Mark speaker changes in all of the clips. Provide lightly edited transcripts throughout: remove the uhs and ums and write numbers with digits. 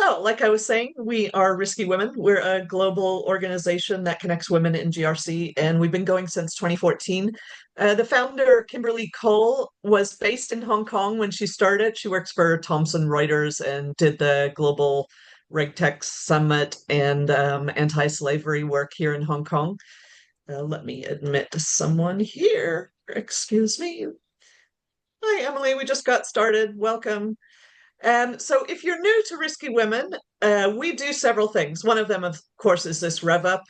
Speaker 1: So, like I was saying, we are Risky Women. We're a global organization that connects women in GRC, and we've been going since 2014. The founder, Kimberly Cole, was based in Hong Kong when she started. She works for Thomson Reuters and did the global RegTech Summit and anti-slavery work here in Hong Kong. Let me admit someone here. Excuse me. Hi, Emily. We just got started. Welcome. So if you're new to Risky Women, we do several things. One of them, of course, is this REV-UP.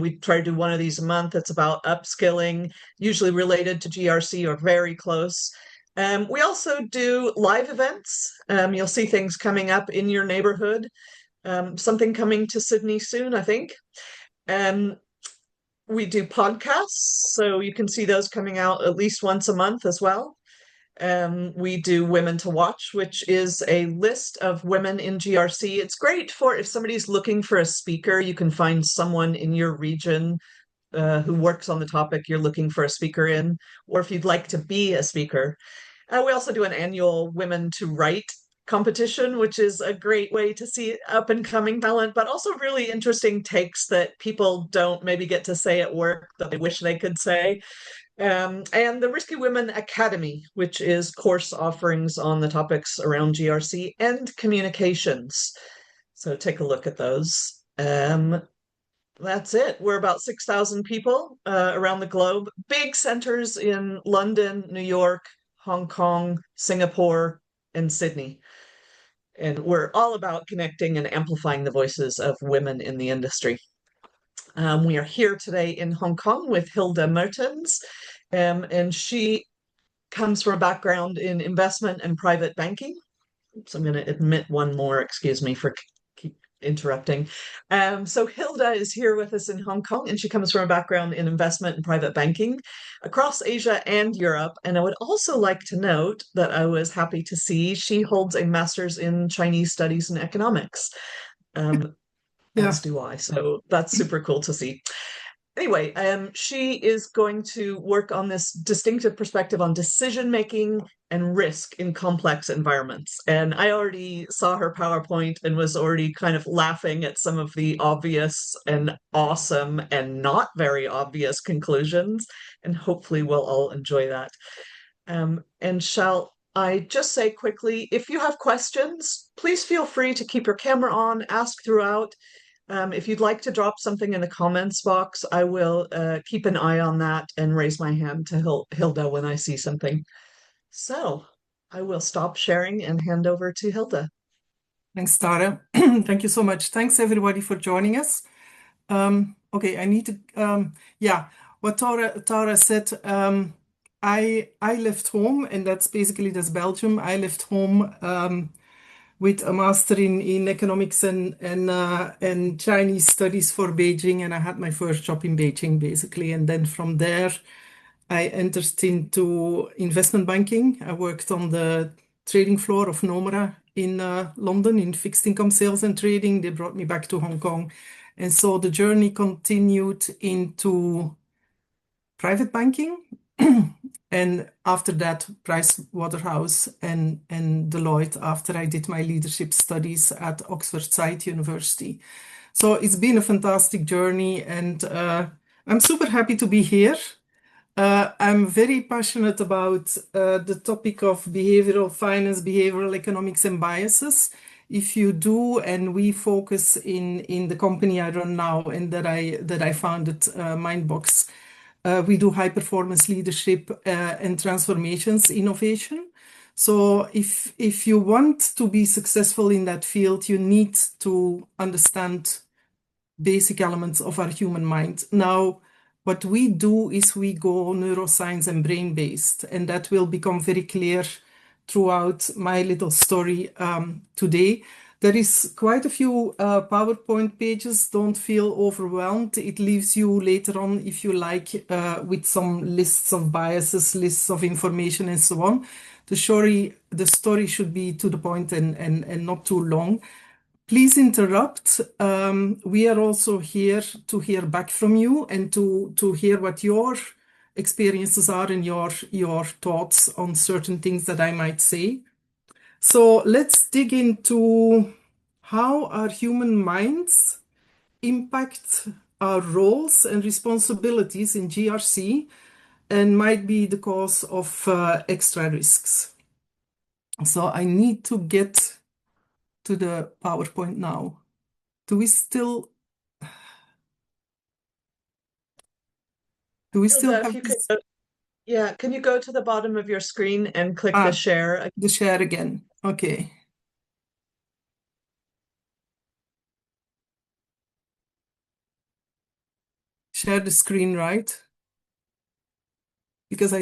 Speaker 1: We try to do one of these a month. It's about upskilling, usually related to GRC or very close. We also do live events. You'll see things coming up in your neighborhood. Something coming to Sydney soon, I think. We do podcasts, so you can see those coming out at least once a month as well. We do Women to Watch, which is a list of women in GRC. It's great for if somebody's looking for a speaker, you can find someone in your region who works on the topic you're looking for a speaker in, or if you'd like to be a speaker. We also do an annual Women to Write competition, which is a great way to see up and coming talent, but also really interesting takes that people don't maybe get to say at work that they wish they could say. And the Risky Women Academy, which is course offerings on the topics around GRC and communications. So take a look at those. That's it. We're about 6,000 people around the globe. Big centers in London, New York, Hong Kong, Singapore, and Sydney. And we're all about connecting and amplifying the voices of women in the industry. We are here today in Hong Kong with Hilda Mertens, and she comes from a background in investment and private banking. So I'm going to admit one more, excuse me for keep interrupting. So Hilda is here with us in Hong Kong, and she comes from a background in investment and private banking across Asia and Europe. And I would also like to note that I was happy to see she holds a master's in Chinese studies and economics. As do I. So that's super cool to see. Anyway, she is going to work on this distinctive perspective on decision making and risk in complex environments. And I already saw her PowerPoint and was already kind of laughing at some of the obvious and awesome and not very obvious conclusions. And hopefully we'll all enjoy that. And shall I just say quickly, if you have questions, please feel free to keep your camera on, ask throughout. If you'd like to drop something in the comments box, I will keep an eye on that and raise my hand to Hilda when I see something. So I will stop sharing and hand over to Hilda.
Speaker 2: Thanks, Tara. Thank you so much. Thanks, everybody, for joining us. Okay, I need to, what Tara said, I left home, and that's Belgium. I left home with a master in economics and Chinese studies for Beijing, and I had my first job in Beijing, basically. And then from there, I entered into investment banking. I worked on the trading floor of Nomura in London in fixed income sales and trading. They brought me back to Hong Kong. And so the journey continued into private banking. And after that, Price Waterhouse and Deloitte, after I did my leadership studies at Oxford University. So it's been a fantastic journey, and I'm super happy to be here. I'm very passionate about the topic of behavioral finance, behavioral economics, and biases. If you do, and we focus in the company I run now and that I founded, Mindbox. We do high performance leadership and transformations innovation. So if you want to be successful in that field, you need to understand basic elements of our human mind. Now, what we do is we go neuroscience and brain-based, and that will become very clear throughout my little story today. There is quite a few PowerPoint pages. Don't feel overwhelmed. It leaves you later on, if you like, with some lists of biases, lists of information, and so on. The story should be to the point and not too long. Please interrupt. We are also here to hear back from you and to hear what your experiences are and your thoughts on certain things that I might say. So let's dig into how our human minds impact our roles and responsibilities in GRC and might be the cause of extra risks. So I need to get to the PowerPoint now. Do we still
Speaker 1: Hilda, if
Speaker 2: have
Speaker 1: you could,
Speaker 2: this?
Speaker 1: yeah, can you go to the bottom of your screen and click the
Speaker 2: Ah,
Speaker 1: share?
Speaker 2: the share again. Okay. Share the screen, right? Because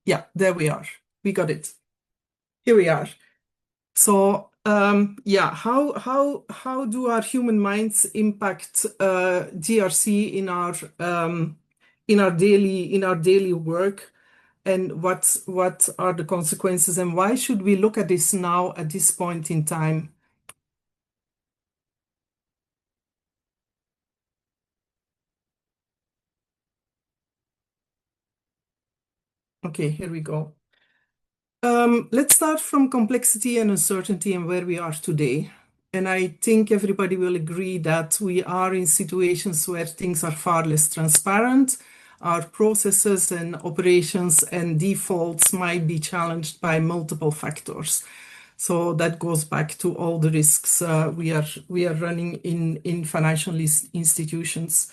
Speaker 2: yeah, there we are. We got it. Here we are. So, yeah, how do our human minds impact GRC in our daily work, and what are the consequences, and why should we look at this now at this point in time? Okay, here we go. Let's start from complexity and uncertainty and where we are today. And I think everybody will agree that we are in situations where things are far less transparent. Our processes and operations and defaults might be challenged by multiple factors. So that goes back to all the risks we are running in financial institutions.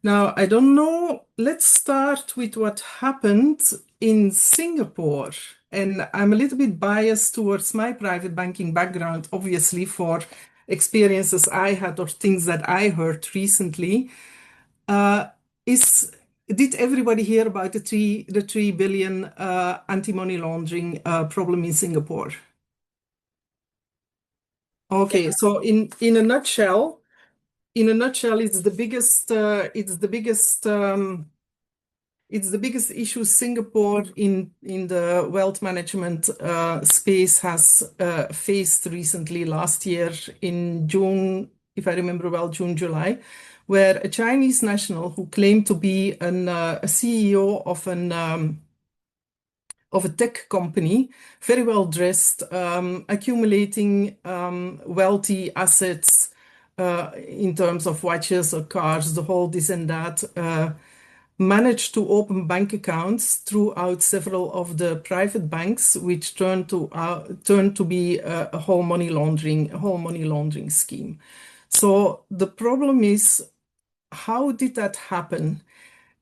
Speaker 2: Now, I don't know. Let's start with what happened in Singapore. And I'm a little bit biased towards my private banking background, obviously, for experiences I had or things that I heard recently. Uh, is did everybody hear about the 3 billion anti-money laundering problem in Singapore? Okay, so in a nutshell, it's the biggest issue Singapore in the wealth management space has faced recently, last year in June, if I remember well, June, July, where a Chinese national who claimed to be a CEO of a tech company, very well dressed, accumulating wealthy assets in terms of watches or cars, the whole this and that, managed to open bank accounts throughout several of the private banks, which turned to be a whole money laundering scheme. So the problem is, how did that happen?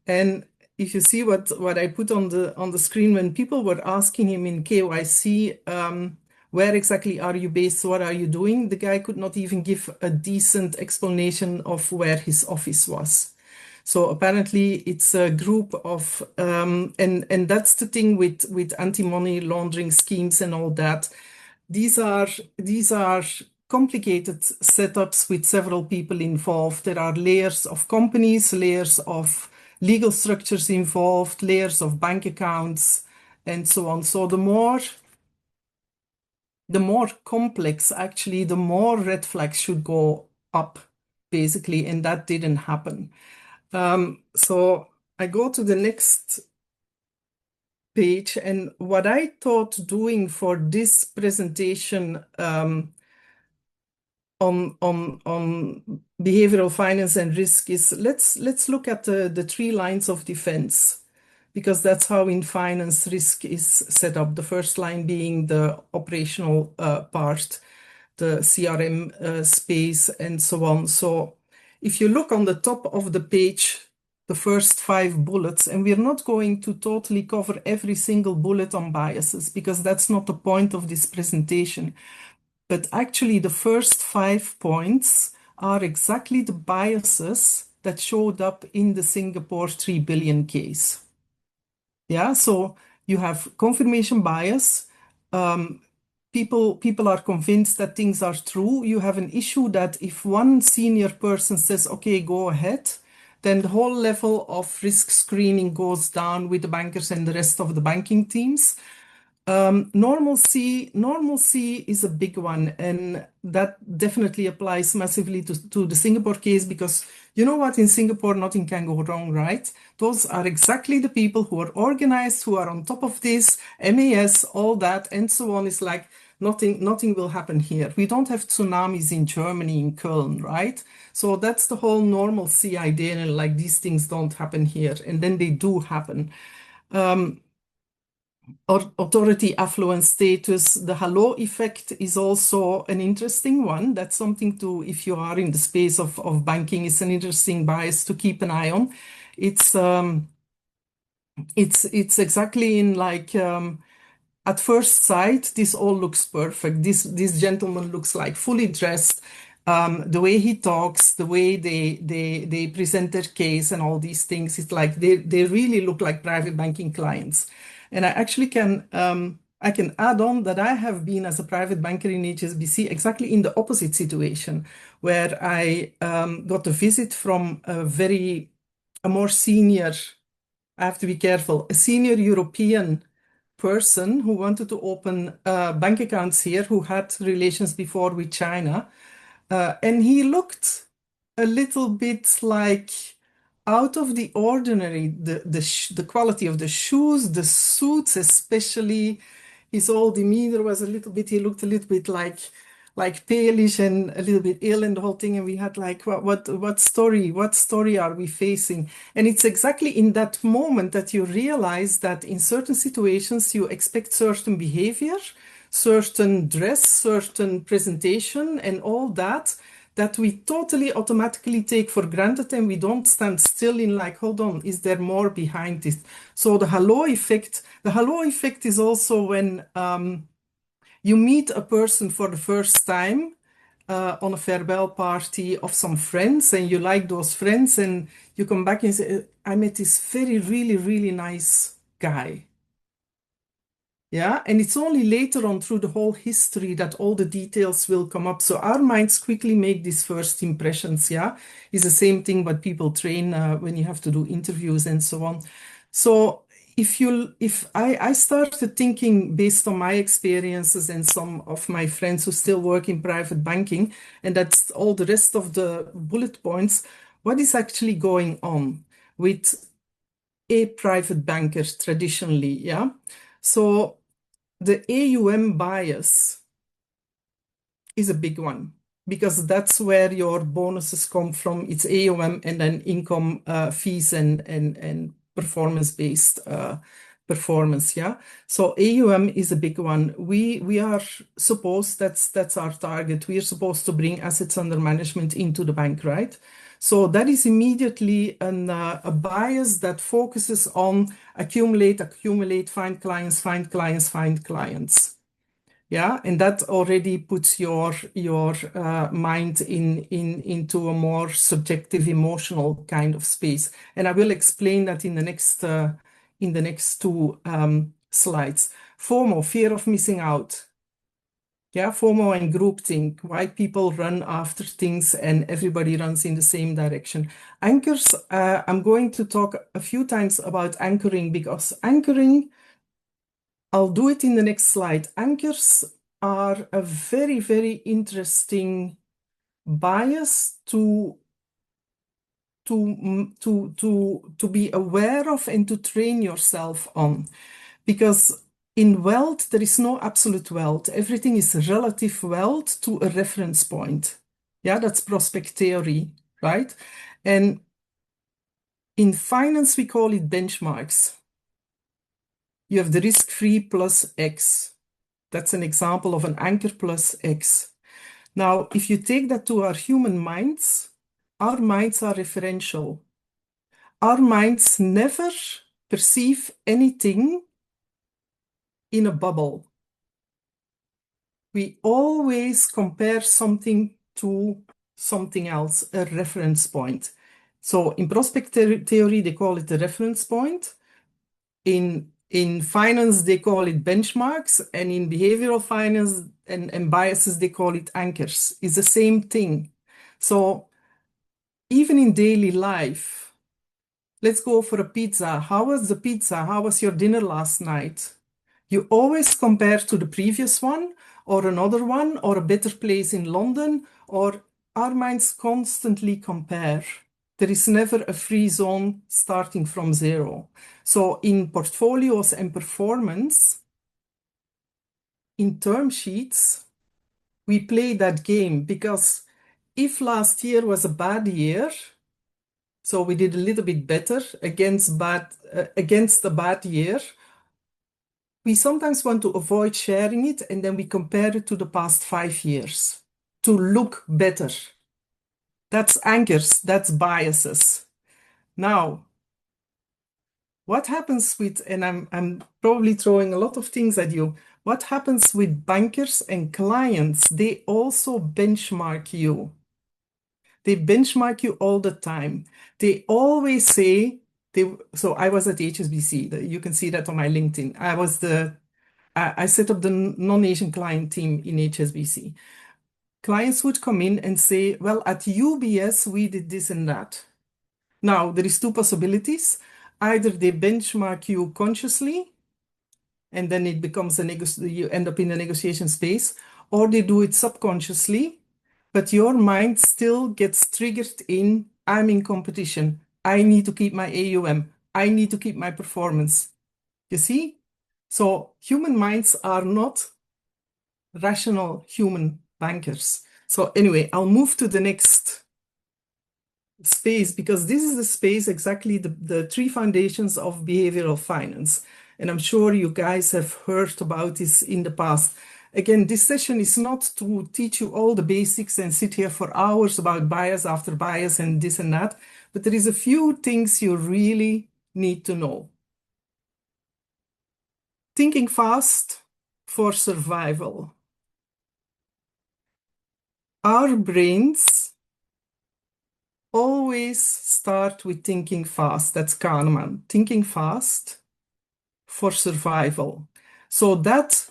Speaker 2: And if you see what I put on the screen, when people were asking him in KYC, where exactly are you based? What are you doing? The guy could not even give a decent explanation of where his office was. So apparently it's a group of, and that's the thing with anti-money laundering schemes and all that. These are complicated setups with several people involved. There are layers of companies, layers of legal structures involved, layers of bank accounts, and so on. So the more complex, actually, the more red flags should go up, basically, and that didn't happen. So I go to the next page, and what I thought doing for this presentation on behavioral finance and risk is let's look at the three lines of defense, because that's how in finance risk is set up. The first line being the operational part, the CRM space, and so on. So if you look on the top of the page, the first 5 bullets, and we're not going to totally cover every single bullet on biases, because that's not the point of this presentation. But actually, the first 5 points are exactly the biases that showed up in the Singapore 3 billion case. Yeah, so you have confirmation bias. People are convinced that things are true. You have an issue that if one senior person says, okay, go ahead, then the whole level of risk screening goes down with the bankers and the rest of the banking teams. Normalcy is a big one, and that definitely applies massively to the Singapore case, because you know what, in Singapore, nothing can go wrong, right? Those are exactly the people who are organized, who are on top of this, MAS, all that, and so on. Is like nothing will happen here. We don't have tsunamis in Germany, in Köln, right? So that's the whole normalcy idea, and like these things don't happen here, and then they do happen. Authority, affluence, status, the halo effect is also an interesting one. That's something to, if you are in the space of banking, it's an interesting bias to keep an eye on. It's exactly in like at first sight, this all looks perfect. This gentleman looks like fully dressed. The way he talks, the way they present their case, and all these things, it's like they really look like private banking clients. And I can add on that I have been as a private banker in HSBC exactly in the opposite situation, where I got a visit from a more senior. I have to be careful. A senior European person who wanted to open bank accounts here, who had relations before with China. And he looked a little bit like out of the ordinary. The quality of the shoes, the suits, especially his whole demeanor was a little bit, he looked a little bit like palish and a little bit ill and the whole thing. And we had like, what story are we facing? And it's exactly in that moment that you realize that in certain situations you expect certain behavior, certain dress, certain presentation, and all that we totally automatically take for granted, and we don't stand still in like, hold on, is there more behind this? So the halo effect is also when you meet a person for the first time on a farewell party of some friends, and you like those friends, and you come back and say, I met this really, really nice guy. Yeah, and it's only later on through the whole history that all the details will come up. So our minds quickly make these first impressions. Yeah, it's the same thing what people train when you have to do interviews and so on. So if I started thinking based on my experiences and some of my friends who still work in private banking, and that's all the rest of the bullet points, what is actually going on with a private banker traditionally? Yeah. So the AUM bias is a big one because that's where your bonuses come from. It's AUM and then income fees and performance-based performance. Yeah. So AUM is a big one. We are supposed, that's our target. We are supposed to bring assets under management into the bank, right? So that is immediately a bias that focuses on accumulate, find clients, find clients, find clients. Yeah, and that already puts your mind into a more subjective, emotional kind of space. And I will explain that in the next two slides. FOMO, fear of missing out. Yeah, FOMO and groupthink, why people run after things and everybody runs in the same direction. Anchors, I'm going to talk a few times about anchoring because anchoring, I'll do it in the next slide. Anchors are a very, very interesting bias to be aware of and to train yourself on. Because in wealth, there is no absolute wealth. Everything is relative wealth to a reference point. Yeah, that's prospect theory, right? And in finance, we call it benchmarks. You have the risk-free plus X. That's an example of an anchor plus X. Now, if you take that to our human minds, our minds are referential. Our minds never perceive anything in a bubble. We always compare something to something else, a reference point. So in prospect theory, they call it the reference point. In finance, they call it benchmarks, and in behavioral finance and biases, they call it anchors. It's the same thing. So even in daily life, let's go for a pizza. How was the pizza? How was your dinner last night? You always compare to the previous one or another one or a better place in London, or our minds constantly compare. There is never a free zone starting from zero. So in portfolios and performance, in term sheets, we play that game because if last year was a bad year, so we did a little bit better against the bad year, we sometimes want to avoid sharing it, and then we compare it to the past 5 years to look better. That's anchors, that's biases. Now, what happens with, and I'm probably throwing a lot of things at you, what happens with bankers and clients? They also benchmark you. They benchmark you all the time. They always say, so I was at HSBC, you can see that on my LinkedIn. I set up the non-Asian client team in HSBC. Clients would come in and say, well, at UBS, we did this and that. Now, there is two possibilities. Either they benchmark you consciously, and then it becomes you end up in a negotiation space, or they do it subconsciously, but your mind still gets triggered in, I'm in competition. I need to keep my AUM. I need to keep my performance. You see? So human minds are not rational human bankers. So anyway, I'll move to the next space because this is the space exactly the three foundations of behavioral finance. And I'm sure you guys have heard about this in the past. Again, this session is not to teach you all the basics and sit here for hours about bias after bias and this and that, but there is a few things you really need to know. Thinking fast for survival. Our brains always start with thinking fast. That's Kahneman. Thinking fast for survival. So that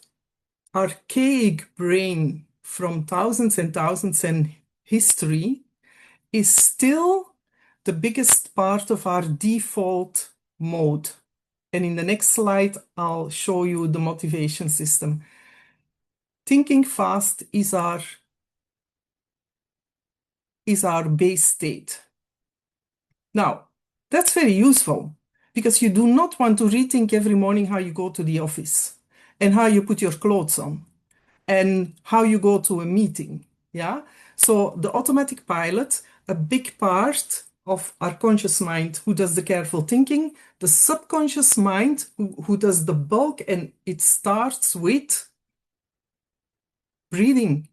Speaker 2: archaic brain from thousands and thousands in history is still the biggest part of our default mode. And in the next slide, I'll show you the motivation system. Thinking fast is our base state. Now, that's very useful because you do not want to rethink every morning how you go to the office and how you put your clothes on and how you go to a meeting. Yeah. So the automatic pilot, a big part of our conscious mind who does the careful thinking, the subconscious mind who does the bulk, and it starts with breathing,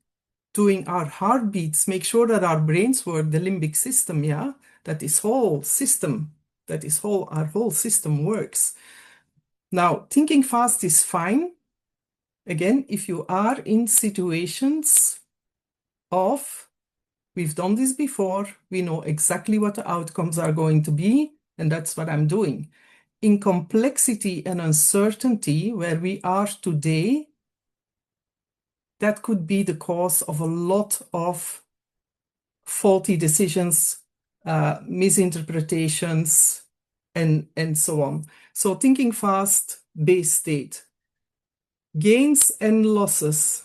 Speaker 2: doing our heartbeats, make sure that our brains work, the limbic system, yeah, that this whole system, our whole system works. Now, thinking fast is fine. Again, if you are in situations of, we've done this before, we know exactly what the outcomes are going to be, and that's what I'm doing. In complexity and uncertainty, where we are today, that could be the cause of a lot of faulty decisions, misinterpretations, and so on. So thinking fast, base state. Gains and losses.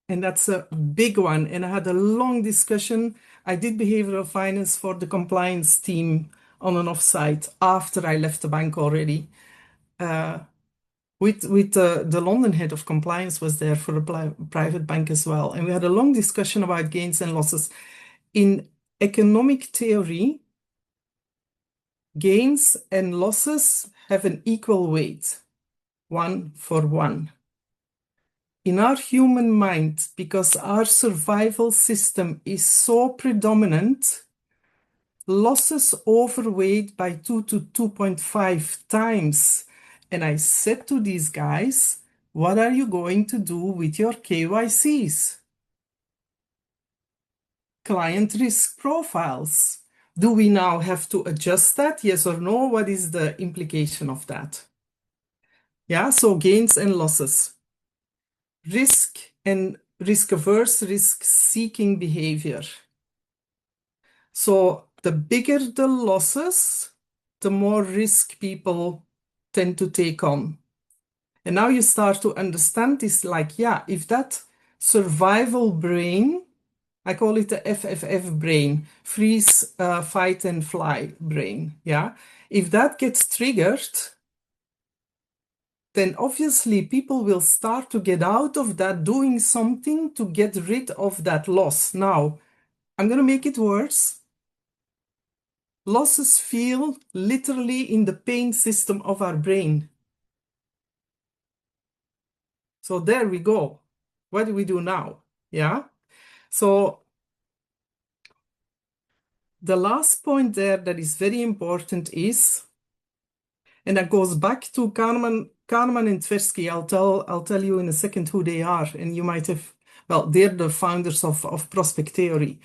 Speaker 2: And that's a big one. And I had a long discussion. I did behavioral finance for the compliance team on an offsite after I left the bank already. With the London head of compliance was there for a private bank as well. And we had a long discussion about gains and losses. In economic theory, gains and losses have an equal weight, 1-for-1. In our human mind, because our survival system is so predominant, losses overweight by 2 to 2.5 times. And I said to these guys, what are you going to do with your KYCs? Client risk profiles. Do we now have to adjust that? Yes or no? What is the implication of that? Yeah, so gains and losses. Risk and risk-averse, risk-seeking behavior. So the bigger the losses, the more risk people tend to take on. And now you start to understand this, like, yeah, if that survival brain, I call it the FFF brain, freeze, fight and fly brain, yeah? If that gets triggered, then obviously people will start to get out of that doing something to get rid of that loss. Now, I'm going to make it worse. Losses feel literally in the pain system of our brain. So there we go. What do we do now? Yeah. So the last point there that is very important is, and that goes back to Kahneman and Tversky. I'll tell you in a second who they are, and you might have, well, they're the founders of prospect theory.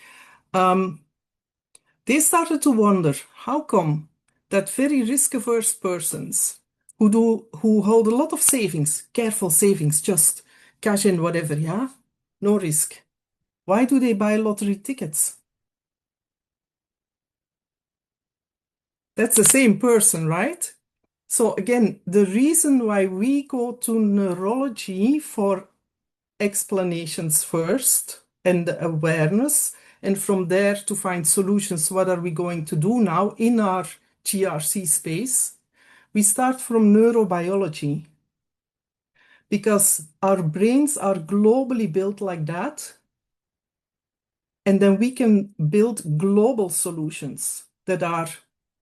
Speaker 2: They started to wonder how come that very risk-averse persons who hold a lot of savings, careful savings, just cash in whatever, yeah, no risk. Why do they buy lottery tickets? That's the same person, right? So again, the reason why we go to neurology for explanations first and the awareness, and from there to find solutions. What are we going to do now in our GRC space? We start from neurobiology because our brains are globally built like that. And then we can build global solutions that are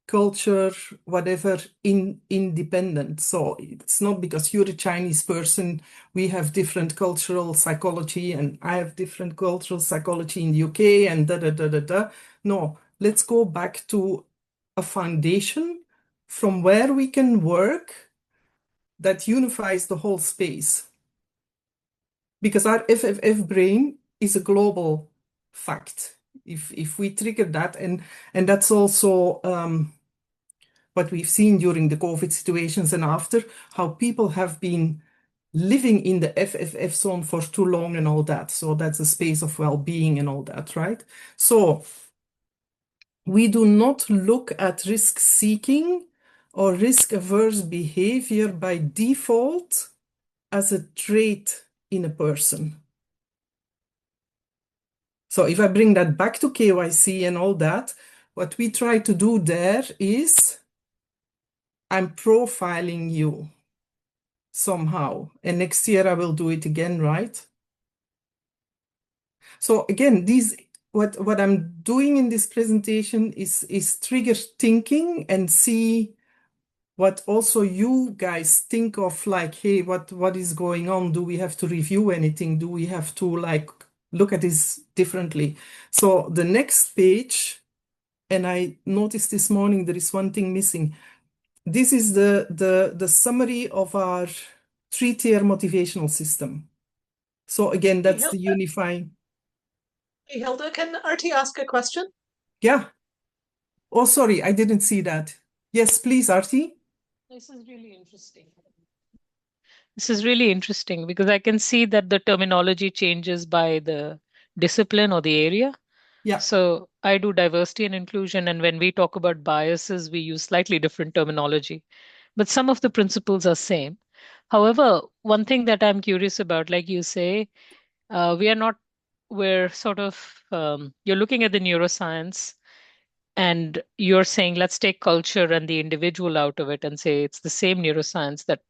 Speaker 2: culture, whatever, independent. So it's not because you're a Chinese person, we have different cultural psychology, and I have different cultural psychology in the UK, and da da da da da. No, let's go back to a foundation from where we can work that unifies the whole space. Because our FFF brain is a global fact. If we trigger that, and that's also what we've seen during the COVID situations and after, how people have been living in the FFF zone for too long and all that. So that's a space of well-being and all that, right? So we do not look at risk-seeking or risk-averse behavior by default as a trait in a person. So if I bring that back to KYC and all that, what we try to do there is I'm profiling you somehow. And next year I will do it again, right? So again, what I'm doing in this presentation is trigger thinking and see what also you guys think of, like, hey, what is going on? Do we have to review anything? Do we have to like look at this differently? So the next page, and I noticed this morning there is one thing missing. This is the summary of our three-tier motivational system. So again,
Speaker 1: Hey,
Speaker 2: that's the unifying.
Speaker 1: Hey, Hilda, can RT ask a question?
Speaker 2: Yeah. Oh, sorry, I didn't see that. Yes, please, Arti.
Speaker 3: This is really interesting. This is really interesting because I can see that the terminology changes by the discipline or the area.
Speaker 2: Yeah,
Speaker 3: So I do diversity and inclusion, and when we talk about biases, we use slightly different terminology, but some of the principles are same. However, one thing that I'm curious about, like you say, we are not, we're sort of, you're looking at the neuroscience and you're saying, let's take culture and the individual out of it and say it's the same neuroscience that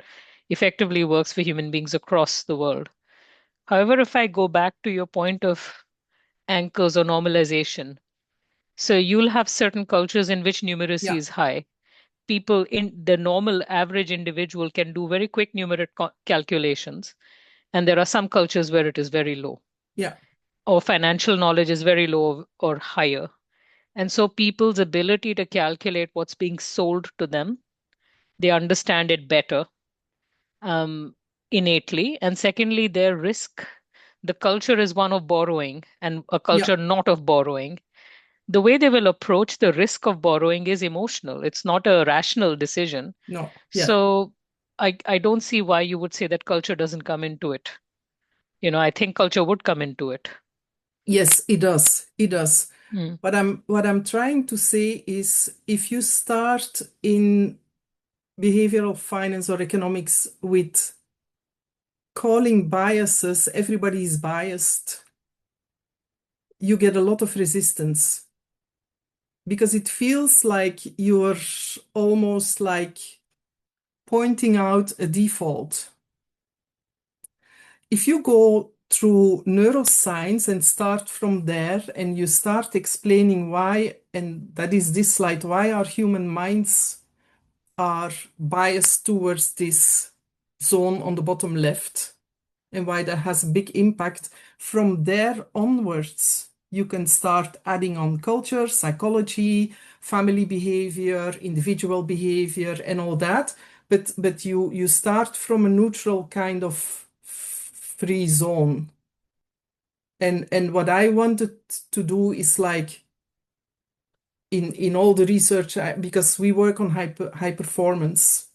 Speaker 3: effectively works for human beings across the world. However, if I go back to your point of anchors or normalization, so you'll have certain cultures in which numeracy
Speaker 2: yeah,
Speaker 3: is high. People in the normal average individual can do very quick numeric calculations. And there are some cultures where it is very low,
Speaker 2: yeah,
Speaker 3: or financial knowledge is very low or higher. And so people's ability to calculate what's being sold to them, they understand it better um, innately. And secondly, their risk, the culture is one of borrowing and a
Speaker 2: yeah.
Speaker 3: culture not of borrowing. The way they will approach the risk of borrowing is emotional. It's not a rational decision.
Speaker 2: No, yeah.
Speaker 3: So I don't see why you would say that culture doesn't come into it. I think culture would come into it.
Speaker 2: Yes, it does. It does.
Speaker 3: Mm.
Speaker 2: What I'm trying to say is if you start in behavioral finance or economics with calling biases, everybody is biased, you get a lot of resistance because it feels like you're almost like pointing out a default. If you go through neuroscience and start from there and you start explaining why, and that is this slide, why our human minds are biased towards this zone on the bottom left and why that has a big impact. From there onwards, you can start adding on culture, psychology, family behavior, individual behavior, and all that. But you start from a neutral kind of free zone. And what I wanted to do is like in all the research, because we work on high performance,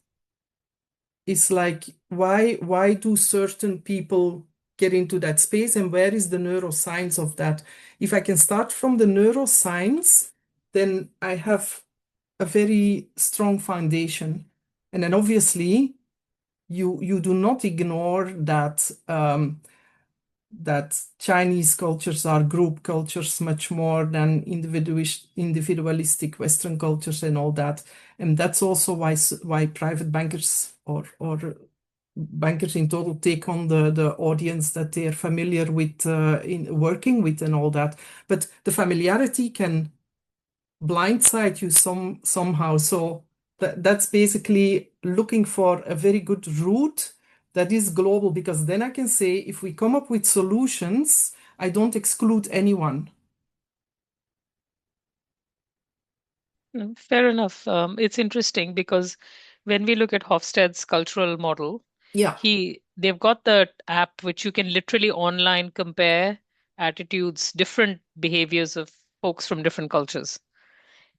Speaker 2: it's like why do certain people get into that space and where is the neuroscience of that? If I can start from the neuroscience, then I have a very strong foundation. And then obviously you do not ignore that that Chinese cultures are group cultures much more than individualistic Western cultures and all that. And that's also why private bankers or bankers in total take on the audience that they're familiar with in working with and all that. But the familiarity can blindside you somehow. So that's basically looking for a very good route that is global, because then I can say if we come up with solutions, I don't exclude anyone.
Speaker 3: No, fair enough. It's interesting because when we look at Hofstede's cultural model,
Speaker 2: Yeah,
Speaker 3: they've got the app which you can literally online compare attitudes, different behaviors of folks from different cultures.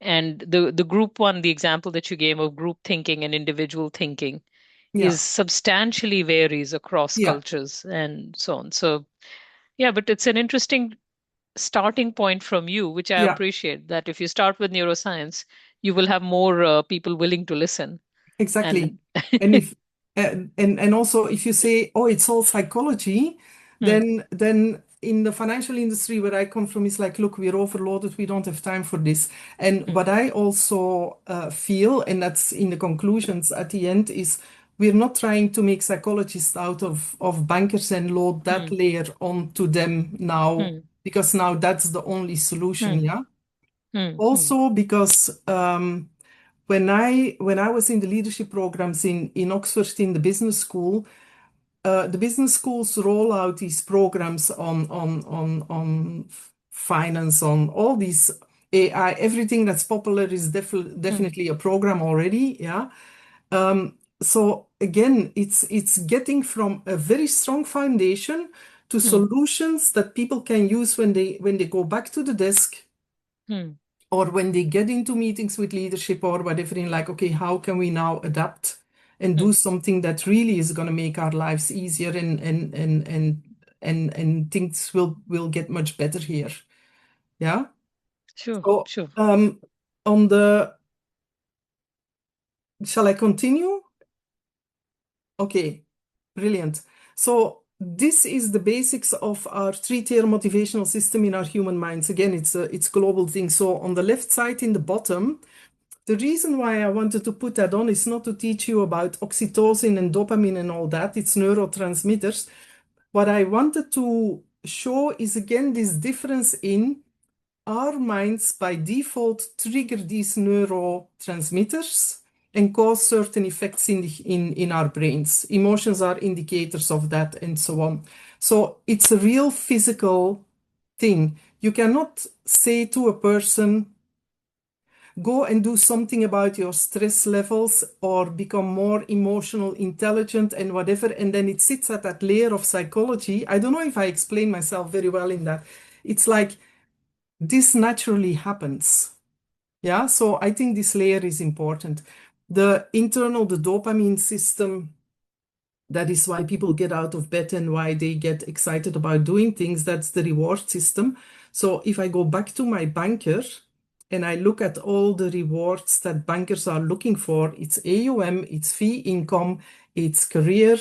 Speaker 3: And the group one, the example that you gave of group thinking and individual thinking
Speaker 2: yeah,
Speaker 3: is substantially varies across
Speaker 2: yeah,
Speaker 3: cultures and so on. So yeah, but it's an interesting starting point from you, which I
Speaker 2: yeah,
Speaker 3: appreciate that if you start with neuroscience, you will have more people willing to listen.
Speaker 2: exactly.
Speaker 3: And
Speaker 2: And if and also if you say, oh, it's all psychology,
Speaker 3: Hmm,
Speaker 2: then in the financial industry where I come from, it's like, look, we're overloaded, we don't have time for this. And
Speaker 3: hmm,
Speaker 2: what I also feel, and that's in the conclusions at the end, is we're not trying to make psychologists out of bankers and load that
Speaker 3: hmm,
Speaker 2: layer onto them now,
Speaker 3: hmm,
Speaker 2: because now that's the only solution,
Speaker 3: hmm,
Speaker 2: yeah.
Speaker 3: hmm, hmm,
Speaker 2: Also because when I was in the leadership programs in Oxford in the business schools roll out these programs on finance, on all these AI, everything that's popular is
Speaker 3: hmm,
Speaker 2: definitely a program already. Yeah. So again, it's getting from a very strong foundation to
Speaker 3: hmm,
Speaker 2: solutions that people can use when they go back to the desk
Speaker 3: hmm,
Speaker 2: or when they get into meetings with leadership or whatever, in like, okay, how can we now adapt and
Speaker 3: hmm.
Speaker 2: do something that really is going to make our lives easier and things will get much better here. Yeah.
Speaker 3: Sure,
Speaker 2: So
Speaker 3: sure.
Speaker 2: on the shall I continue? Okay, brilliant. So this is the basics of our three-tier motivational system in our human minds. Again, it's global thing. So on the left side in the bottom, the reason why I wanted to put that on is not to teach you about oxytocin and dopamine and all that. It's neurotransmitters. What I wanted to show is again this difference in our minds by default trigger these neurotransmitters and cause certain effects in our brains. Emotions are indicators of that and so on. So it's a real physical thing. You cannot say to a person, go and do something about your stress levels or become more emotional intelligent and whatever, and then it sits at that layer of psychology. I don't know if I explain myself very well in that. It's like this naturally happens. Yeah, so I think this layer is important. The dopamine system, that is why people get out of bed and why they get excited about doing things. That's the reward system. So if I go back to my banker and I look at all the rewards that bankers are looking for, it's AUM, it's fee income, it's career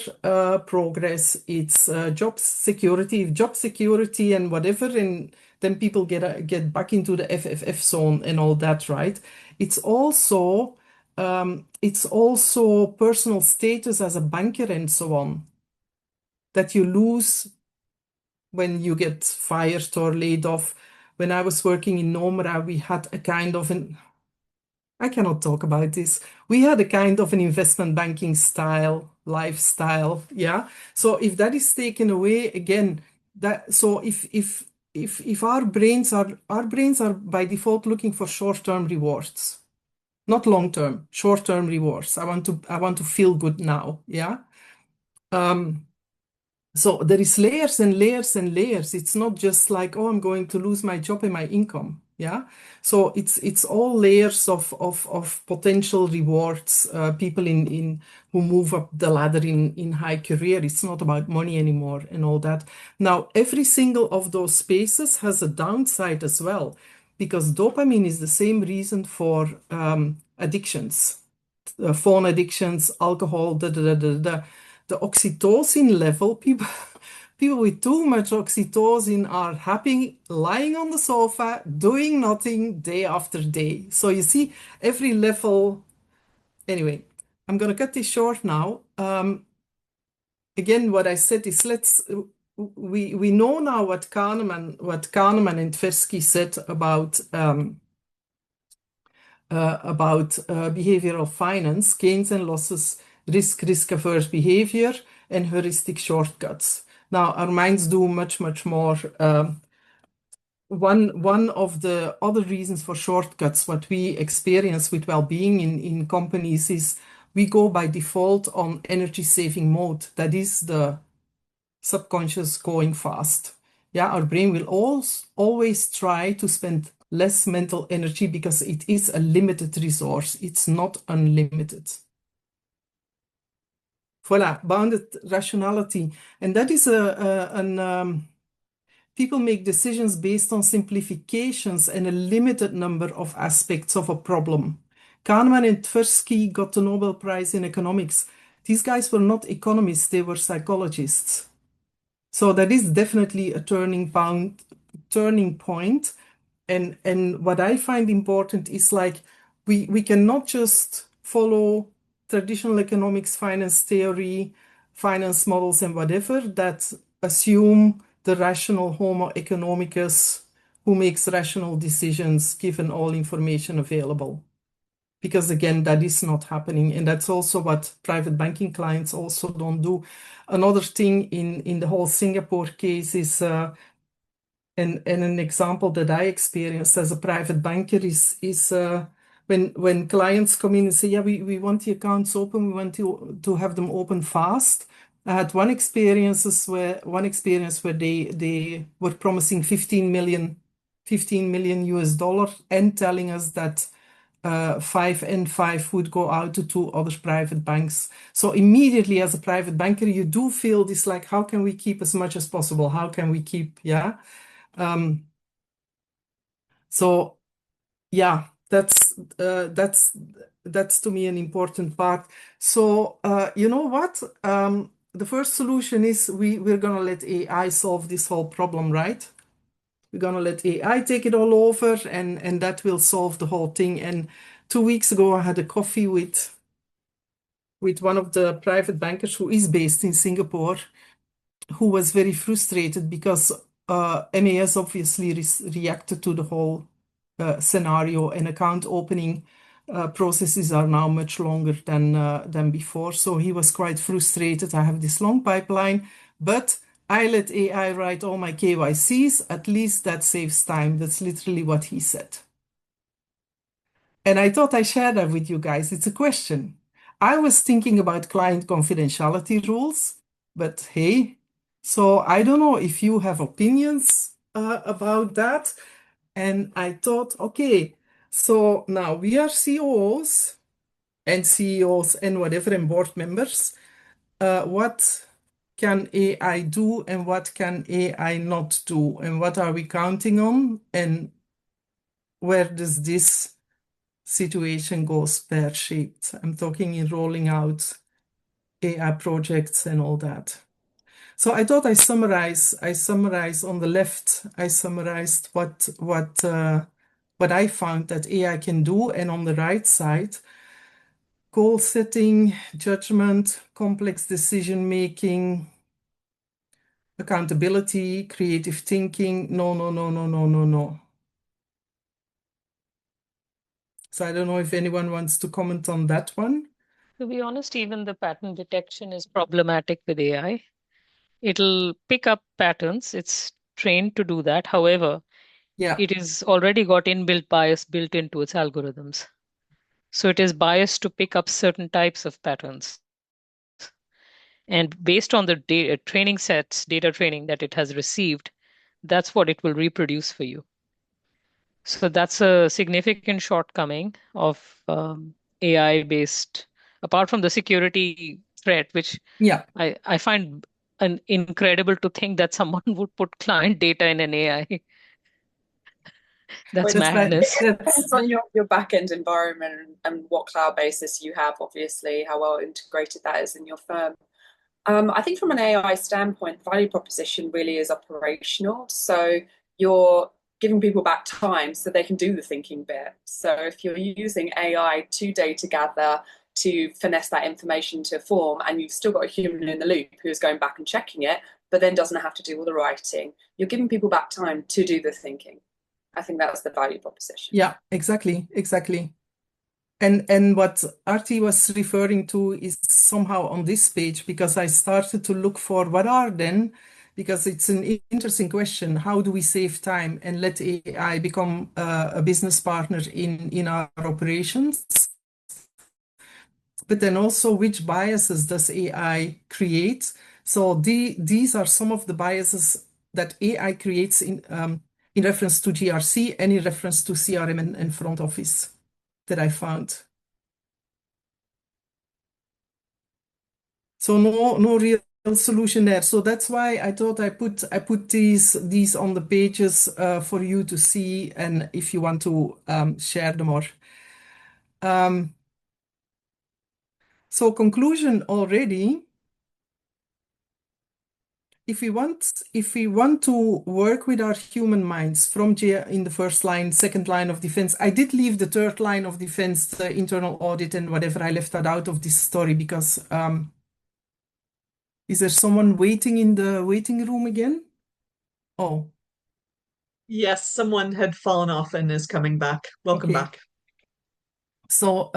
Speaker 2: progress, it's job security and whatever. And then people get back into the FFF zone and all that, right? It's also it's also personal status as a banker and so on that you lose when you get fired or laid off. When I was working in Nomura, we had a kind of an, I cannot talk about this. We had a kind of an investment banking style, lifestyle. Yeah. So if that is taken away again, that so if our brains are by default looking for short-term rewards, not long-term, short-term rewards. I want to feel good now. Yeah. So there is layers and layers and layers. It's not just like, oh, I'm going to lose my job and my income. Yeah. So it's all layers of potential rewards. People in who move up the ladder in high career. It's not about money anymore and all that. Now, every single of those spaces has a downside as well, because dopamine is the same reason for addictions, phone addictions, alcohol, the oxytocin level, people with too much oxytocin are happy lying on the sofa, doing nothing day after day. So you see, every level. Anyway, I'm going to cut this short now. Again, what I said is we know now what Kahneman and Tversky said about behavioral finance, gains and losses, risk-averse behavior, and heuristic shortcuts. Now, our minds do much, much more. One of the other reasons for shortcuts, what we experience with well-being in companies is we go by default on energy-saving mode. That is the subconscious going fast. Yeah, our brain will always try to spend less mental energy because it is a limited resource. It's not unlimited. Voilà, bounded rationality. And that is people make decisions based on simplifications and a limited number of aspects of a problem. Kahneman and Tversky got the Nobel Prize in economics. These guys were not economists, they were psychologists. So that is definitely a turning point. And what I find important is like we cannot just follow traditional economics, finance theory, finance models, and whatever that assume the rational Homo economicus who makes rational decisions given all information available. Because again, that is not happening. And that's also what private banking clients also don't do. Another thing in the whole Singapore case is, and an example that I experienced as a private banker is when clients come in and say, yeah, we want the accounts open, we want to have them open fast. I had one experience where they were promising 15 million US dollar and telling us that 5 and 5 would go out to 2 other private banks. So immediately as a private banker, you do feel this like, how can we keep as much as possible? How can we keep, yeah? So yeah, that's to me an important part. So you know what? The first solution is we're gonna let AI solve this whole problem, right? We're gonna let AI take it all over, and that will solve the whole thing. And 2 weeks ago, I had a coffee with one of the private bankers who is based in Singapore, who was very frustrated because MAS obviously reacted to the whole scenario, and account opening processes are now much longer than before. So he was quite frustrated. I have this long pipeline, but I let AI write all my KYCs. At least that saves time. That's literally what he said. And I thought I shared that with you guys. It's a question. I was thinking about client confidentiality rules, but hey, so I don't know if you have opinions about that. And I thought, okay, so now we are COOs and CEOs and whatever and board members. What can AI do and what can AI not do? And what are we counting on? And where does this situation goes pear-shaped? I'm talking in rolling out AI projects and all that. So I thought I summarize on the left, I summarized what I found that AI can do, and on the right side, goal setting, judgment, complex decision making, accountability, creative thinking. No, no, no, no, no, no, no. So I don't know if anyone wants to comment on that one.
Speaker 3: To be honest, even the pattern detection is problematic with AI. It'll pick up patterns. It's trained to do that. However,
Speaker 2: Yeah,
Speaker 3: it is already got inbuilt bias built into its algorithms. So it is biased to pick up certain types of patterns. And based on the training sets, data training that it has received, that's what it will reproduce for you. So that's a significant shortcoming of AI based, apart from the security threat, which
Speaker 2: yeah.
Speaker 3: I find incredible to think that someone would put client data in an AI. That's
Speaker 4: Well,
Speaker 2: That's right.
Speaker 3: madness.
Speaker 4: it depends on your back-end environment and what cloud basis you have, obviously, how well integrated that is in your firm. I think from an AI standpoint, the value proposition really is operational. So you're giving people back time so they can do the thinking bit. So if you're using AI to data gather, to finesse that information to form, and you've still got a human in the loop who's going back and checking it, but then doesn't have to do all the writing, you're giving people back time to do the thinking. I think that's the value proposition.
Speaker 2: Yeah, exactly, exactly. And what Artie was referring to is somehow on this page, because I started to look for what are then, because it's an interesting question. How do we save time and let AI become a business partner in our operations? But then also, which biases does AI create? So these are some of the biases that AI creates in reference to GRC and in reference to CRM and front office that I found. So no real solution there. So that's why I thought I put these on the pages for you to see, and if you want to share them more. So conclusion already. If we want to work with our human minds from in the first line, second line of defense, I did leave the third line of defense, the internal audit and whatever. I left that out of this story because is there someone waiting in the waiting room again? Oh,
Speaker 1: Yes, someone had fallen off and is coming back. Welcome
Speaker 2: okay.
Speaker 1: back.
Speaker 2: So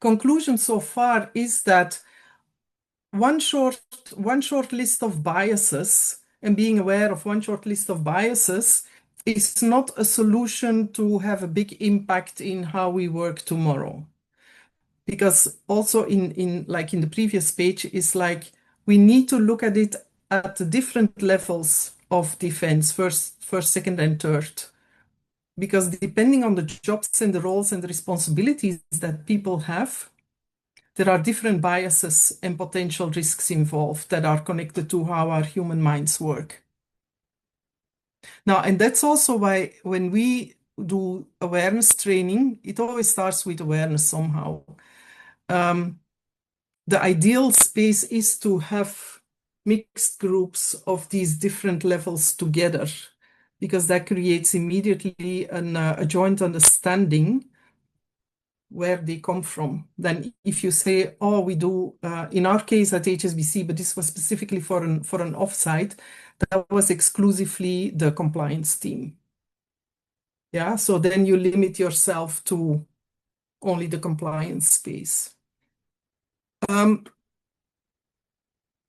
Speaker 2: conclusion so far is that one short list of biases and being aware of one short list of biases is not a solution to have a big impact in how we work tomorrow. Because also in the previous page is like we need to look at it at the different levels of defense, first, second, and third. Because depending on the jobs and the roles and the responsibilities that people have, there are different biases and potential risks involved that are connected to how our human minds work. Now, and that's also why when we do awareness training, it always starts with awareness somehow. The ideal space is to have mixed groups of these different levels together, because that creates immediately a joint understanding where they come from. Then if you say, oh, we do, in our case at HSBC, but this was specifically for an offsite, that was exclusively the compliance team. Yeah, so then you limit yourself to only the compliance space.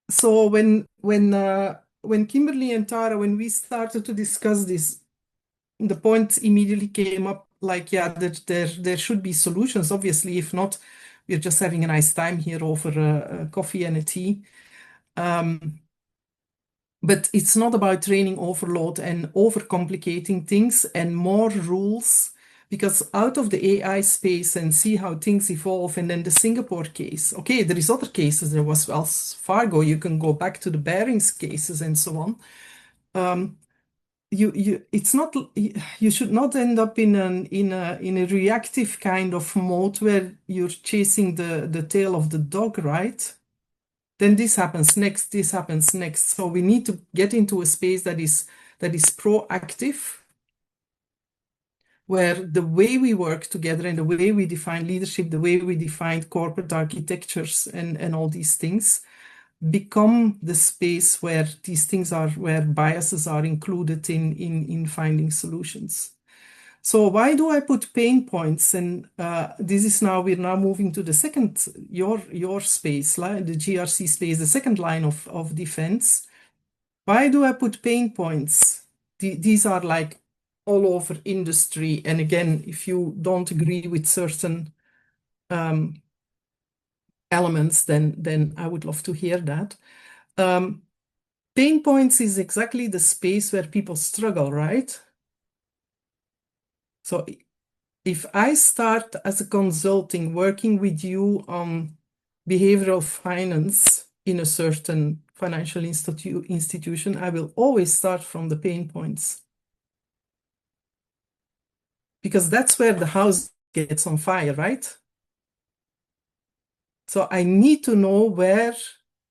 Speaker 2: So when Kimberly and Tara, when we started to discuss this, the point immediately came up like, yeah, that there should be solutions. Obviously, if not, we're just having a nice time here over a coffee and a tea. But it's not about training overload and overcomplicating things and more rules, because out of the AI space and see how things evolve, and then the Singapore case. Okay, there is other cases. There was Wells Fargo. You can go back to the Barings cases and so on. It's not, you should not end up in a reactive kind of mode where you're chasing the tail of the dog, right? Then this happens next, this happens next. So we need to get into a space that is proactive, where the way we work together and the way we define leadership, the way we define corporate architectures and all these things become the space where these things are, where biases are included in finding solutions. So why do I put pain points? And this is now, we're now moving to the second, your space, the GRC space, the second line of defense. Why do I put pain points? These are like all over industry. And again, if you don't agree with certain elements, then I would love to hear that. Pain points is exactly the space where people struggle, right? So if I start as a consulting working with you on behavioral finance in a certain financial institution, I will always start from the pain points. Because that's where the house gets on fire, right? So I need to know where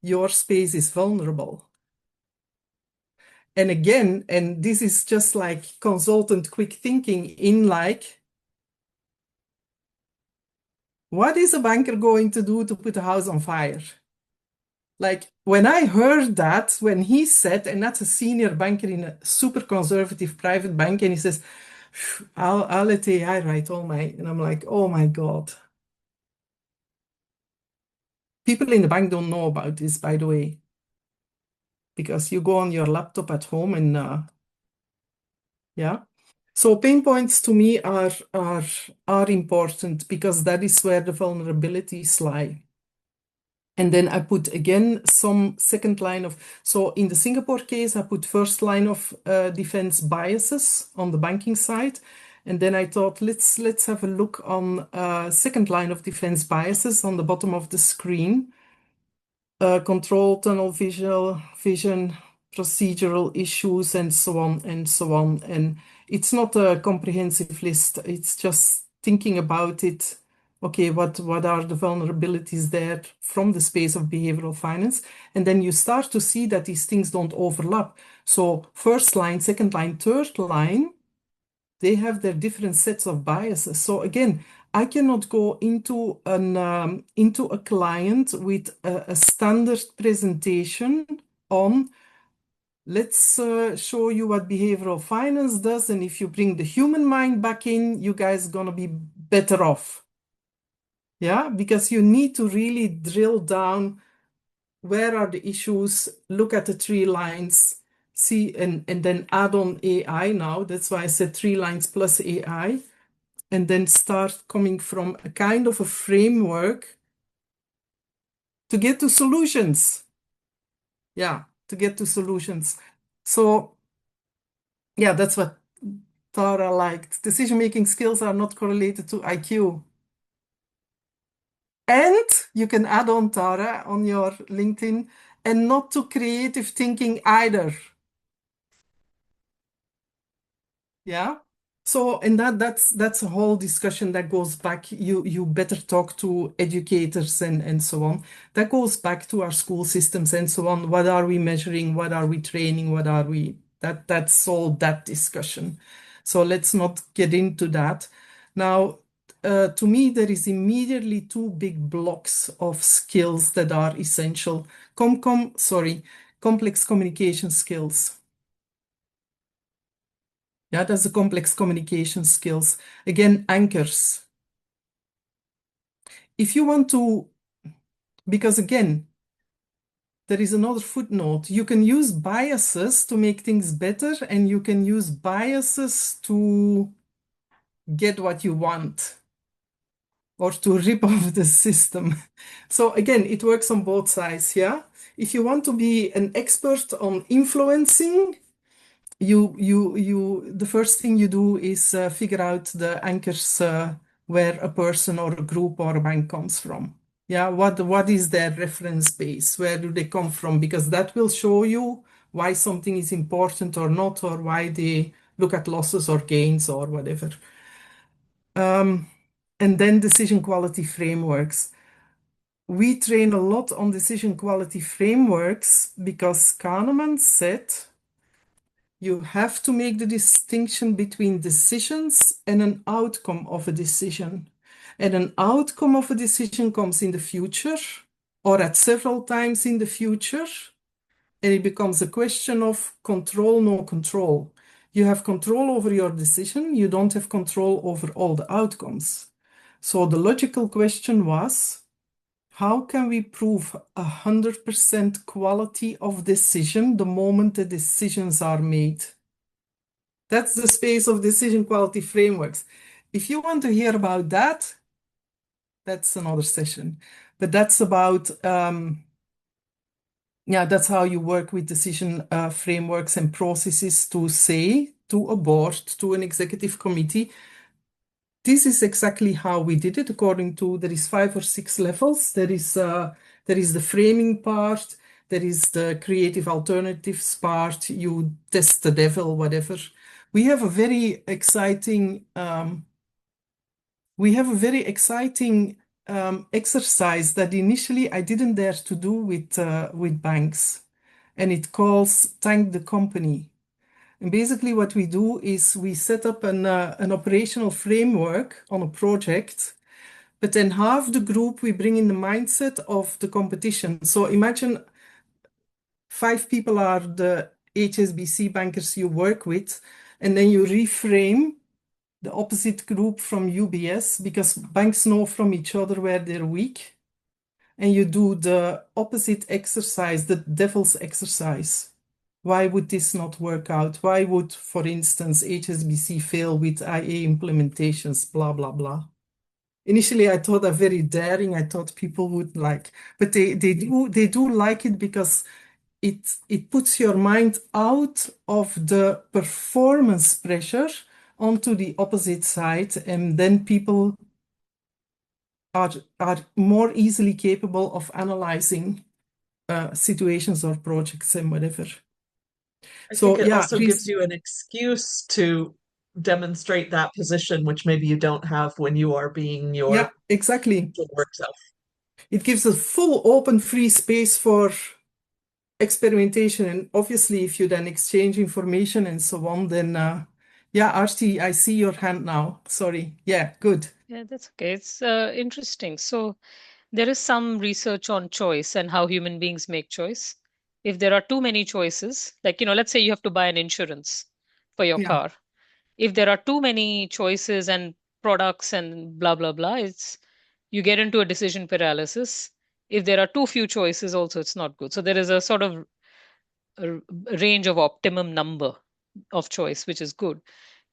Speaker 2: your space is vulnerable. And again, and this is just like consultant quick thinking in like, what is a banker going to do to put a house on fire? Like when I heard that, when he said, and that's a senior banker in a super conservative private bank, and he says, I'll let AI write all my, and I'm like, oh my God. People in the bank don't know about this, by the way, because you go on your laptop at home and yeah. So pain points to me are important because that is where the vulnerabilities lie. And then I put again some second line of, so in the Singapore case, I put first line of defense biases on the banking side. And then I thought, let's have a look on second line of defense biases on the bottom of the screen. Control, tunnel vision, procedural issues, and so on and so on. And it's not a comprehensive list. It's just thinking about it. Okay, what are the vulnerabilities there from the space of behavioral finance? And then you start to see that these things don't overlap. So first line, second line, third line, they have their different sets of biases. So again, I cannot go into a client with a standard presentation on let's show you what behavioral finance does, and if you bring the human mind back in, you guys gonna be better off. Yeah, because you need to really drill down where are the issues, look at the 3 lines, see, and then add on AI now. That's why I said 3 lines plus AI, and then start coming from a kind of a framework to get to solutions. Yeah, to get to solutions. So, yeah, that's what Tara liked. Decision-making skills are not correlated to IQ. And you can add on, Tara, on your LinkedIn, and not to creative thinking either. Yeah. So, and that's a whole discussion that goes back. You better talk to educators and so on. That goes back to our school systems and so on. What are we measuring? What are we training? What are we? That's all that discussion. So let's not get into that. Now, to me, there is immediately 2 big blocks of skills that are essential. Complex communication skills. Yeah, that's the complex communication skills. Again, anchors. If you want to, because again, there is another footnote. You can use biases to make things better, and you can use biases to get what you want or to rip off the system. So again, it works on both sides, yeah? If you want to be an expert on influencing, the first thing you do is figure out the anchors where a person or a group or a bank comes from. Yeah, what is their reference base? Where do they come from? Because that will show you why something is important or not, or why they look at losses or gains or whatever. And then decision quality frameworks. We train a lot on decision quality frameworks because Kahneman said You have to make the distinction between decisions and an outcome of a decision. And an outcome of a decision comes in the future or at several times in the future. And it becomes a question of control, no control. You have control over your decision. You don't have control over all the outcomes. So the logical question was, how can we prove 100% quality of decision the moment the decisions are made? That's the space of decision quality frameworks. If you want to hear about that, that's another session. But that's about, that's how you work with decision frameworks and processes to say to a board, to an executive committee, this is exactly how we did it according to, there is 5 or 6 levels. There is the framing part, there is the creative alternatives part, you test the devil, whatever. We have a very exciting exercise that initially I didn't dare to do with banks, and it calls Thank the Company. And basically what we do is we set up an operational framework on a project, but then half the group we bring in the mindset of the competition. So imagine 5 people are the HSBC bankers you work with, and then you reframe the opposite group from UBS, because banks know from each other where they're weak. And you do the opposite exercise, the devil's exercise. Why would this not work out? Why would, for instance, HSBC fail with IA implementations, blah, blah, blah. Initially, I thought that very daring. I thought people would like, but they do like it because it puts your mind out of the performance pressure onto the opposite side, and then people are more easily capable of analyzing situations or projects and whatever.
Speaker 1: I think it also gives you an excuse to demonstrate that position, which maybe you don't have when you are being your
Speaker 2: exactly
Speaker 1: work self.
Speaker 2: It gives a full open free space for experimentation, and obviously if you then exchange information and so on, then Arti, I see your hand now. Sorry. Yeah, good.
Speaker 3: Yeah, that's okay. It's interesting. So there is some research on choice and how human beings make choice. If there are too many choices, like, let's say you have to buy an insurance for your car. If there are too many choices and products and blah, blah, blah, you get into a decision paralysis. If there are too few choices also, it's not good. So there is a sort of a range of optimum number of choice, which is good.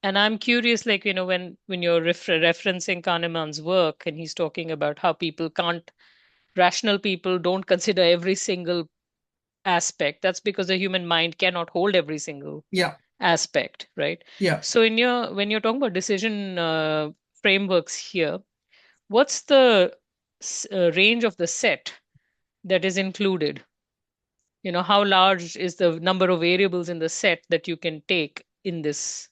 Speaker 3: And I'm curious, like, when you're referencing Kahneman's work, and he's talking about how rational people don't consider every single aspect. That's because the human mind cannot hold every single aspect, right?
Speaker 2: Yeah.
Speaker 3: So when you're talking about decision frameworks here, what's the range of the set that is included? How large is the number of variables in the set that you can take in this?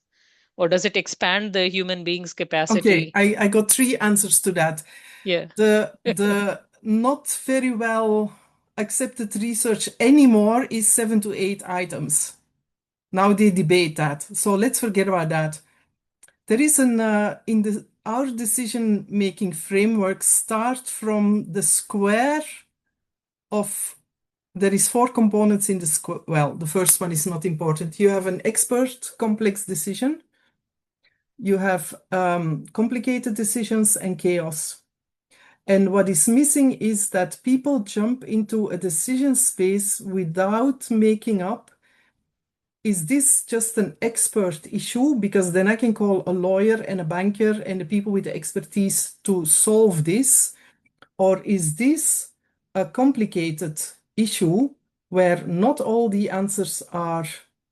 Speaker 3: Or does it expand the human being's capacity?
Speaker 2: Okay, I got 3 answers to that.
Speaker 3: Yeah.
Speaker 2: The not very well accepted research anymore is 7 to 8 items. Now they debate that. So let's forget about that. There is our decision-making framework start from the square of, there is 4 components in the square. Well, the first one is not important. You have an expert complex decision. You have complicated decisions and chaos. And what is missing is that people jump into a decision space without making up, is this just an expert issue? Because then I can call a lawyer and a banker and the people with the expertise to solve this. Or is this a complicated issue where not all the answers are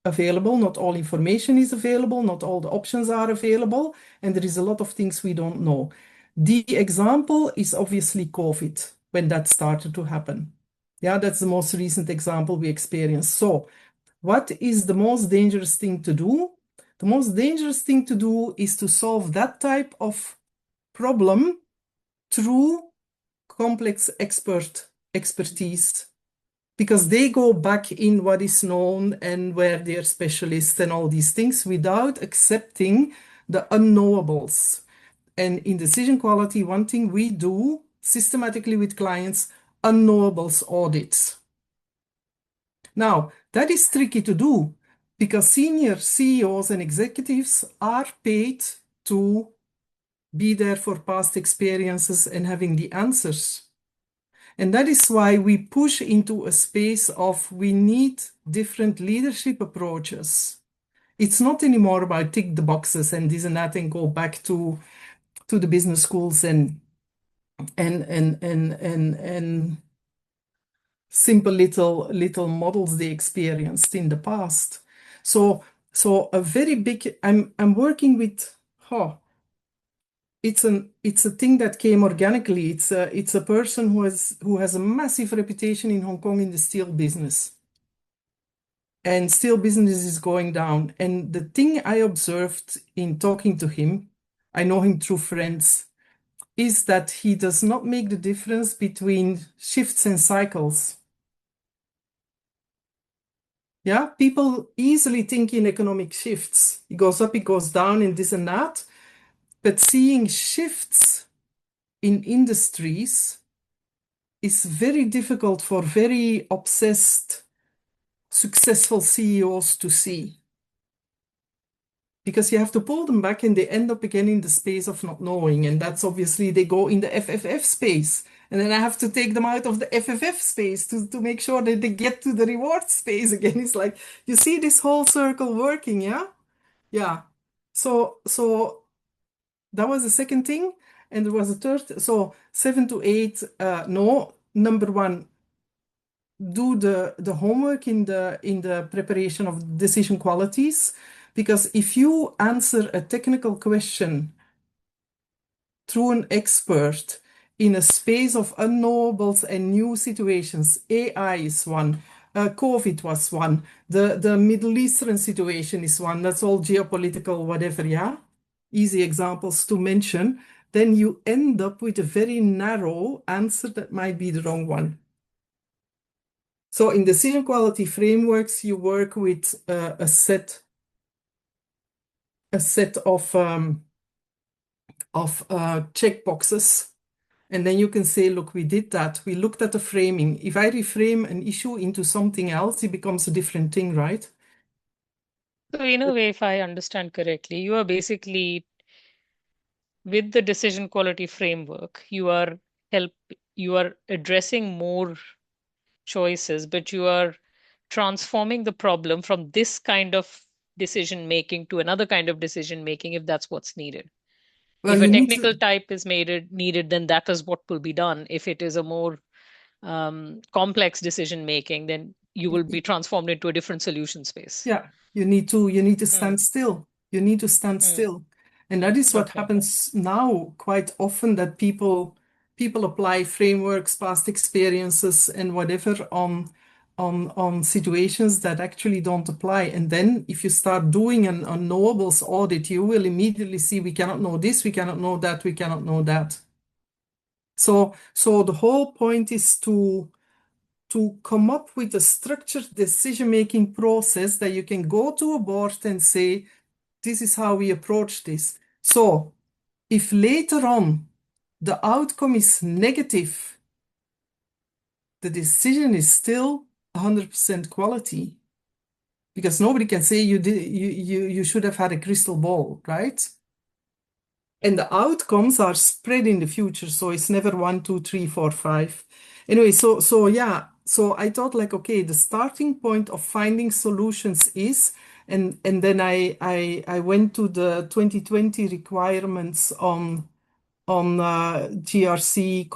Speaker 2: available, not all information is available, not all the options are available, and there is a lot of things we don't know. The example is obviously COVID, when that started to happen. Yeah, that's the most recent example we experienced. So what is the most dangerous thing to do? The most dangerous thing to do is to solve that type of problem through complex expertise. because they go back in what is known and where they're specialists and all these things without accepting the unknowables. And in decision quality, one thing we do systematically with clients, unknowables audits. Now, that is tricky to do because senior CEOs and executives are paid to be there for past experiences and having the answers. And that is why we push into a space of we need different leadership approaches. It's not anymore about tick the boxes and this and that and go back to the business schools and simple little models they experienced in the past. So a very big I'm working with it's a thing that came organically. It's a person who has a massive reputation in Hong Kong in the steel business. And steel business is going down. And the thing I observed in talking to him, I know him through friends, is that he does not make the difference between shifts and cycles. Yeah, people easily think in economic shifts. It goes up, it goes down, and this and that. But seeing shifts in industries is very difficult for very obsessed, successful CEOs to see. Because you have to pull them back and they end up again in the space of not knowing. And that's obviously they go in the FFF space. And then I have to take them out of the FFF space to make sure that they get to the reward space again. It's like, you see this whole circle working, yeah? Yeah. So that was the second thing. And there was a third. So 7 to 8, no. Number one, do the homework in the preparation of decision qualities. Because if you answer a technical question through an expert in a space of unknowables and new situations, AI is one, COVID was one, the Middle Eastern situation is one, that's all geopolitical, whatever, yeah? Easy examples to mention, then you end up with a very narrow answer that might be the wrong one. So in decision quality frameworks, you work with a set of checkboxes. And then you can say, look, we did that. We looked at the framing. If I reframe an issue into something else, it becomes a different thing, right?
Speaker 3: So in a way, if I understand correctly, you are basically with the decision quality framework, you are addressing more choices, but you are transforming the problem from this kind of decision making to another kind of decision making if that's what's needed.
Speaker 2: Well,
Speaker 3: If a
Speaker 2: you need
Speaker 3: technical
Speaker 2: to,
Speaker 3: type is needed, then that is what will be done. If it is a more complex decision making, then you will be transformed into a different solution space.
Speaker 2: yeah, you need to
Speaker 3: Hmm.
Speaker 2: stand still. You need to stand
Speaker 3: Hmm.
Speaker 2: still. And that is what
Speaker 3: Okay.
Speaker 2: happens now quite often, that people apply frameworks, past experiences and whatever on situations that actually don't apply. And then if you start doing an unknowables audit, you will immediately see we cannot know this, we cannot know that, we cannot know that. So the whole point is to come up with a structured decision-making process that you can go to a board and say, this is how we approach this. So if later on the outcome is negative, the decision is still 100% quality, because nobody can say you should have had a crystal ball, right? And the outcomes are spread in the future, so it's never 1, 2, 3, 4, 5. Anyway, so yeah, so I thought like, okay, the starting point of finding solutions is, and then I went to the 2020 requirements on GRC,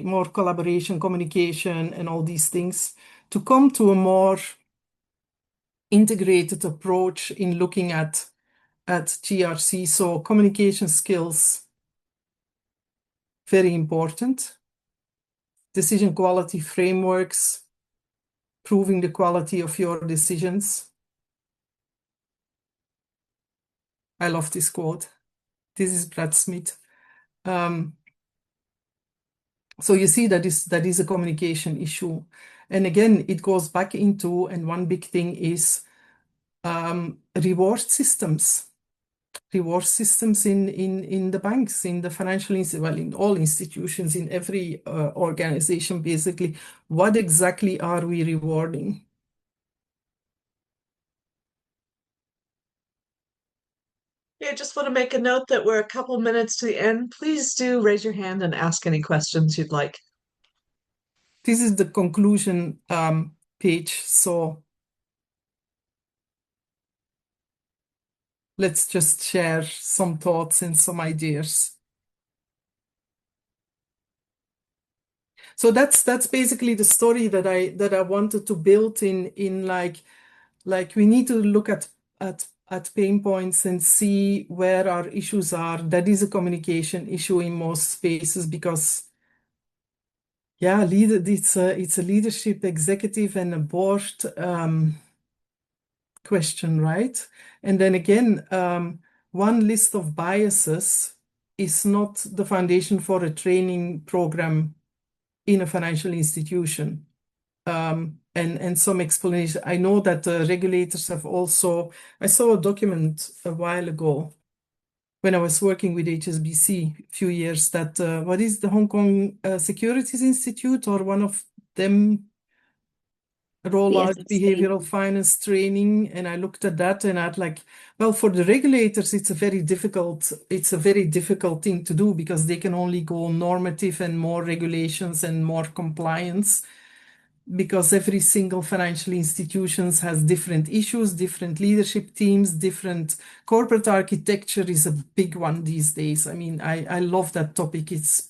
Speaker 2: more collaboration, communication, and all these things to come to a more integrated approach in looking at GRC. So communication skills, very important. Decision quality frameworks, proving the quality of your decisions. I love this quote. This is Brad Smith. So you see that is a communication issue. And again, it goes back into, and one big thing is reward systems. Reward systems in the banks, in the financial well, in all institutions, in every organization, basically. What exactly are we rewarding?
Speaker 1: Yeah, I just want to make a note that we're a couple minutes to the end. Please do raise your hand and ask any questions you'd like.
Speaker 2: This is the conclusion page, so let's just share some thoughts and some ideas. So that's basically the story that I wanted to build in like we need to look at pain points and see where our issues are. That is a communication issue in most spaces because yeah, it's a leadership, executive, and a board question, right? And then again, one list of biases is not the foundation for a training program in a financial institution. And some explanation. I know that the regulators have also, I saw a document a while ago when I was working with HSBC a few years that, what is the Hong Kong Securities Institute or one of them roll out behavioral finance training, and I looked at that and I'd like, well, for the regulators, it's a very difficult thing to do because they can only go normative and more regulations and more compliance because every single financial institutions has different issues, different leadership teams, different corporate architecture is a big one these days. I mean, I love that topic. It's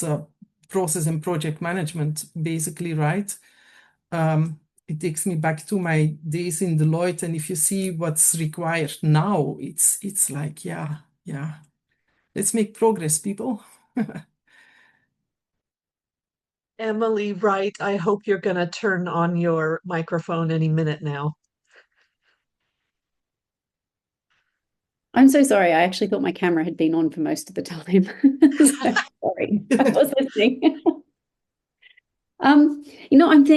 Speaker 2: a process and project management, basically, right? It takes me back to my days in Deloitte, and if you see what's required now, it's like, yeah, let's make progress, people.
Speaker 1: Emily Wright, I hope you're going to turn on your microphone any minute now.
Speaker 5: I'm so sorry. I actually thought my camera had been on for most of the time. So sorry, I was listening. I'm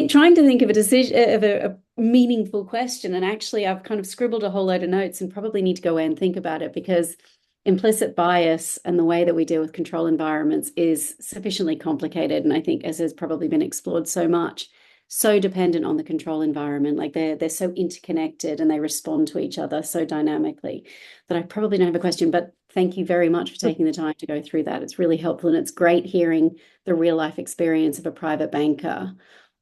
Speaker 5: trying to think of a decision of a meaningful question, and actually, I've kind of scribbled a whole load of notes and probably need to go away and think about it because implicit bias and the way that we deal with control environments is sufficiently complicated, and I think, as has probably been explored so much, so dependent on the control environment. Like they're so interconnected and they respond to each other so dynamically that I probably don't have a question, but thank you very much for taking the time to go through that. It's really helpful, and it's great hearing the real life experience of a private banker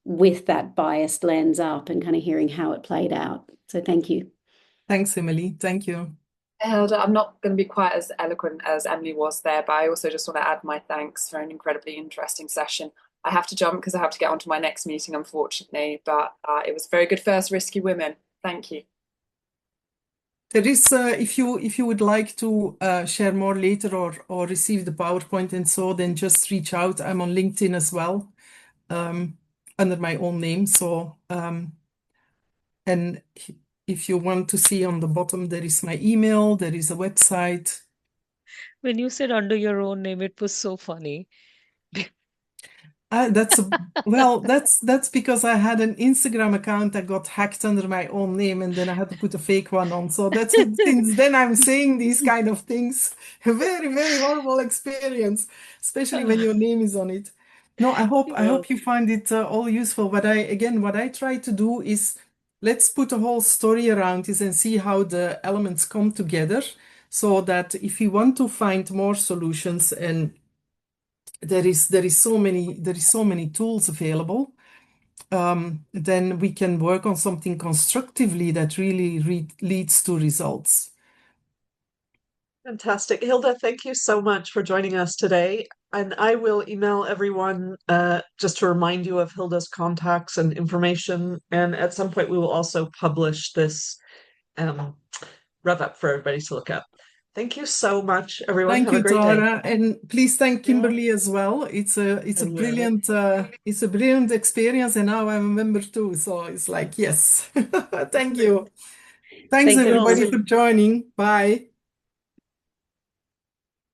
Speaker 5: with that biased lens up and kind of hearing how it played out. So thank you.
Speaker 2: Thanks, Emily. Thank you.
Speaker 4: Hilda, I'm not going to be quite as eloquent as Emily was there, but I also just want to add my thanks for an incredibly interesting session. I have to jump because I have to get on to my next meeting, unfortunately, but it was very good first, Risky Women. Thank you.
Speaker 2: There is, if you would like to share more later or receive the PowerPoint and so, then just reach out. I'm on LinkedIn as well, under my own name. So, and if you want to see on the bottom, there is my email, there is a website.
Speaker 3: When you said under your own name, it was so funny.
Speaker 2: That's because I had an Instagram account that got hacked under my own name, and then I had to put a fake one on. So that's since then I'm saying these kind of things. A very, very horrible experience, especially when your name is on it. No, I hope you find it all useful. But what I try to do is let's put a whole story around this and see how the elements come together, so that if you want to find more solutions, and there is so many tools available, then we can work on something constructively that really leads to results.
Speaker 1: Fantastic. Hilda, thank you so much for joining us today. And I will email everyone just to remind you of Hilda's contacts and information. And at some point, we will also publish this REV-UP for everybody to look at. Thank you so much, everyone.
Speaker 2: Thank
Speaker 1: Have
Speaker 2: you,
Speaker 1: a great
Speaker 2: Tara,
Speaker 1: day.
Speaker 2: and please thank Kimberly as well. It's a brilliant experience, and now I'm a member too. So it's like, yes, thank you. Thanks everybody for joining. Bye.